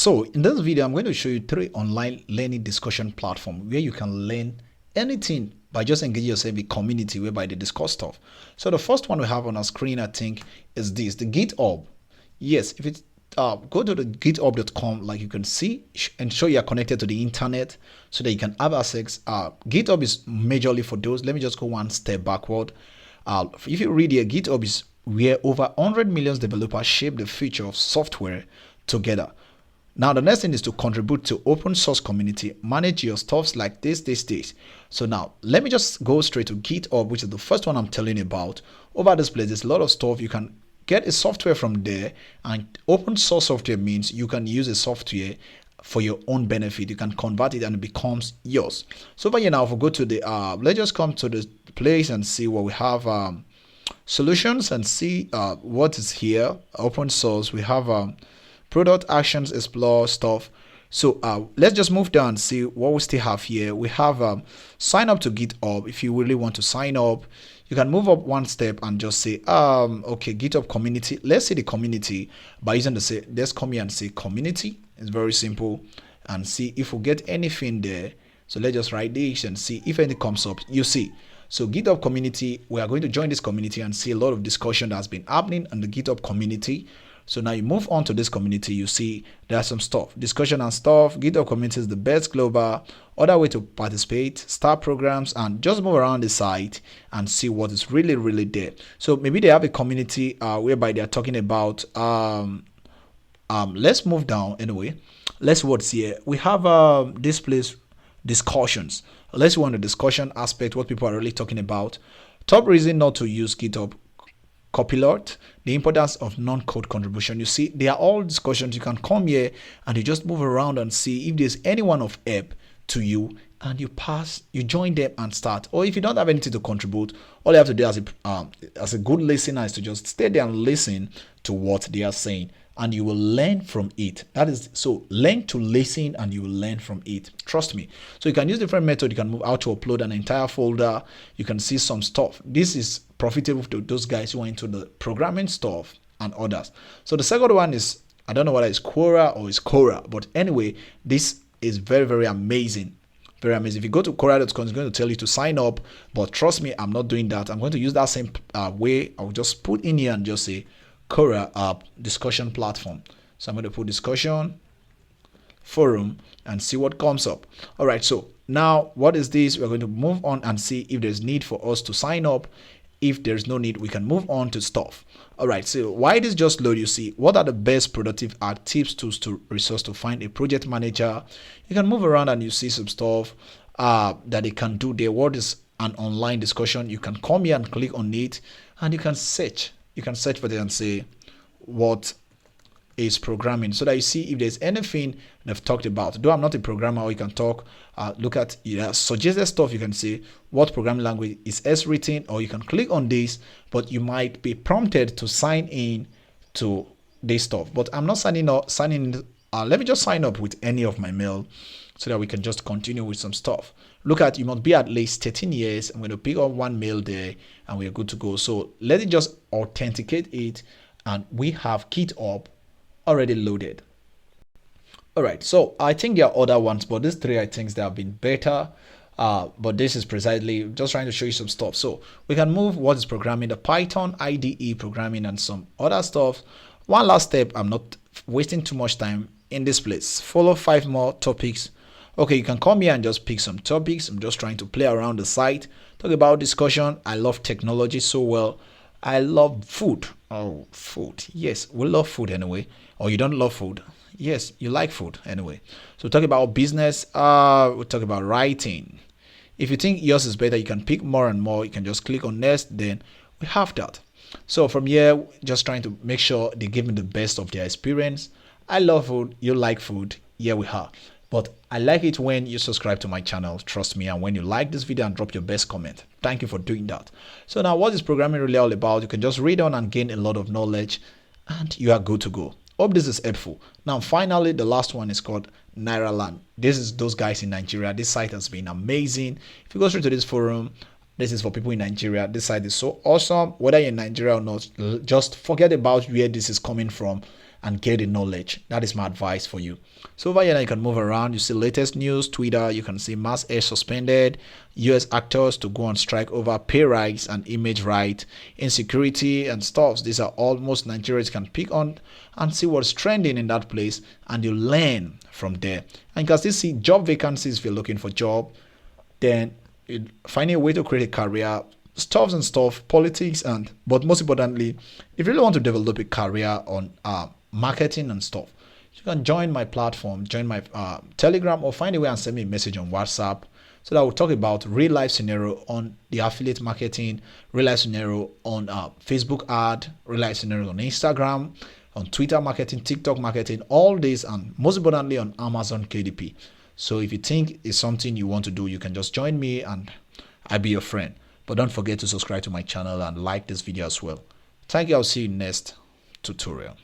So in this video, I'm going to show you 3 online learning discussion platforms where you can learn anything by just engaging yourself in a community whereby they discuss stuff. So the first one we have on our screen, I think, is this, the GitHub. Yes, if it's go to the github.com, like you can see, and show you are connected to the internet so that you can have access. GitHub is majorly for those. Let me just go one step backward. If you read here, GitHub is where over 100 million developers shape the future of software together. Now the next thing is to contribute to open source community, manage your stuffs like this. So now let me just go straight to GitHub, which is the first one I'm telling you about. Over this place, there's a lot of stuff. You can get a software from there, and open source software means you can use a software for your own benefit. You can convert it and it becomes yours. So over here now, if we go to the let's just come to the place and see what we have. Solutions, and see what is here. Open source, we have product actions, explore stuff. So let's just move down and see what we still have here. We have sign up to GitHub. If you really want to sign up, you can move up one step and just say okay, GitHub community. Let's see the community by using the let's come here and say community. It's very simple, and see if we get anything there. So let's just write this and see if anything comes up. You see, so GitHub community, we are going to join this community and see a lot of discussion that has been happening in the GitHub community. So now you move on to this community, you see there's some stuff, discussion and stuff. GitHub community is the best global, other way to participate, start programs, and just move around the site and see what is really there. So maybe they have a community whereby they are talking about let's move down anyway. Let's what's here. We have this place, discussions. Let's go on the discussion aspect, what people are really talking about. Top reason not to use GitHub Copilot, the importance of non-code contribution. You see, they are all discussions. You can come here and you just move around and see if there's anyone of help to you, and you join them and start. Or if you don't have anything to contribute, all you have to do as a good listener is to just stay there and listen to what they are saying, and you will learn from it. That is, so learn to listen and you will learn from it. Trust me. So you can use different method. You can move out to upload an entire folder. You can see some stuff. This is profitable to those guys who are into the programming stuff and others. So the second one is, I don't know whether it's Quora or it's Quora, but anyway, this is very amazing. Very amazing. If you go to Quora.com, it's going to tell you to sign up, but trust me, I'm not doing that. I'm going to use that same way. I'll just put in here and just say Quora discussion platform. So I'm going to put discussion forum and see what comes up. All right, so now what is this? We're going to move on and see if there's need for us to sign up. If there's no need, we can move on to stuff. All right, so why this just load? You see, what are the best productive tips, tools to resource to find a project manager? You can move around and you see some stuff that they can do there. What is an online discussion? You can come here and click on it, and you can search. You can search for it and say what is programming, so that you see if there's anything they've talked about. Though I'm not a programmer, or you can talk, look at suggested stuff. You can say what programming language is S written, or you can click on this, but you might be prompted to sign in to this stuff. But I'm not signing in. Let me just sign up with any of my mail so that we can just continue with some stuff. Look at, you must be at least 13 years. I'm going to pick up one mail there and we're good to go. So let it just authenticate it, and we have GitHub already loaded. All right, so I think there are other ones, but these 3 I think they have been better. But this is precisely just trying to show you some stuff. So we can move what is programming, the Python IDE programming, and some other stuff. One last step, I'm not wasting too much time in this place. Follow 5 more topics. Okay, you can come here and just pick some topics. I'm just trying to play around the site. Talk about discussion. I love technology so well. I love food. Oh, food. Yes, we love food anyway. Or you don't love food. Yes, you like food anyway. So talk about business. We'll talk about writing. If you think yours is better, you can pick more and more. You can just click on next. Then we have that. So from here, just trying to make sure they give me the best of their experience. I love food. You like food. Here we are. But I like it when you subscribe to my channel, trust me, and when you like this video and drop your best comment. Thank you for doing that. So now, what is programming really all about? You can just read on and gain a lot of knowledge, and you are good to go. Hope this is helpful. Now, finally, the last one is called Nairaland. This is those guys in Nigeria. This site has been amazing. If you go straight to this forum, this is for people in Nigeria. This site is so awesome. Whether you're in Nigeria or not, just forget about where this is coming from and get the knowledge. That is my advice for you. So over here now you can move around. You see latest news, Twitter. You can see mass air suspended, US actors to go on strike over pay rise and image right, insecurity and stuffs. These are almost Nigerians can pick on and see what's trending in that place, and you learn from there. And you can still see job vacancies if you're looking for job. Then finding a way to create a career, stuffs and stuff, politics, and but most importantly, if you really want to develop a career on marketing and stuff, you can join my platform, join my Telegram, or find a way and send me a message on WhatsApp so that we'll talk about real life scenario on the affiliate marketing, real life scenario on Facebook ad, real life scenario on Instagram, on Twitter marketing, TikTok marketing, all this, and most importantly on Amazon KDP. So if you think it's something you want to do, you can just join me and I'll be your friend. But don't forget to subscribe to my channel and like this video as well. Thank you. I'll see you next tutorial.